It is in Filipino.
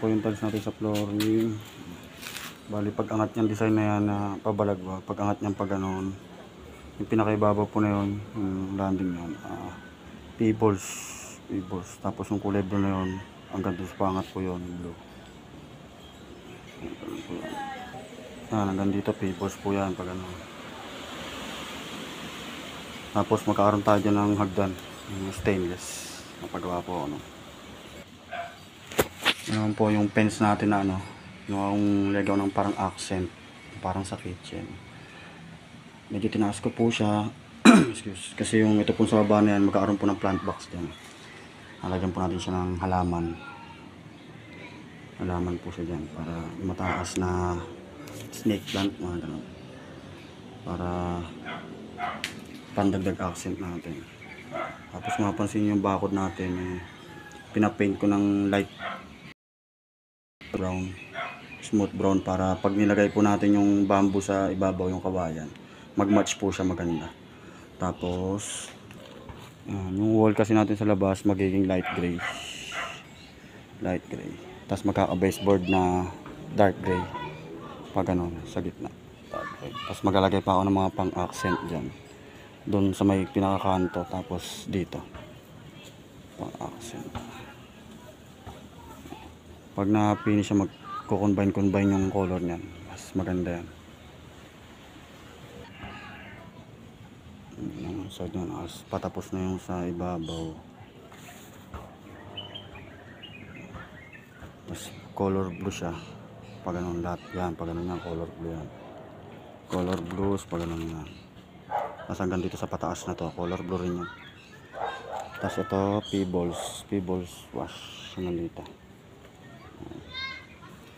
po yung tiles natin sa flooring. Bali pag angat niyang design na yan na pabalagwa, pag angat niyang pag ganon, yung pinakaibabaw po na yun, yung landing yan, pebbles. Tapos yung kulay blue na yun, hanggang doon sa pangat po yun, blue. Yan, hanggang dito pebbles po yan pag ano. Tapos magkakaroon tayo dyan ng hagdan, yung stainless, napagawa po ano. Yan po yung fence natin na ano, yung legaw ng parang accent, parang sa kitchen. Medyo tinaas ko po siya excuse, kasi yung ito po sa baba na yan, magkakaroon po ng plant box dyan. Nalagyan po natin siya ng halaman po siya dyan para mataas na snake plant, mga ganun, para pandagdag accent natin. Tapos mapansin yung bakod natin, pinapaint ko ng light brown, smooth brown, para pag nilagay po natin yung bamboo sa ibabaw, yung kawayan, mag-match po siya maganda. Tapos yung wall kasi natin sa labas magiging light gray, tapos magkaka-baseboard na dark gray pag ano, sa gitna dark gray. Tapos maglalagay pa ako ng mga pang accent dyan doon sa may pinakakanto, tapos dito pang accent. Pag na-finish siya, magko-combine yung color niyan, mas maganda yan. So yun, patapos na yung sa ibabaw. Mas color blue siya pag ganun lahat yan, pag ganun yan, color blue yan, color blues pag ganun yan. Tapos hanggang dito sa pataas na to, color blue rin yan. Tapos ito pebbles wash hanggang dito.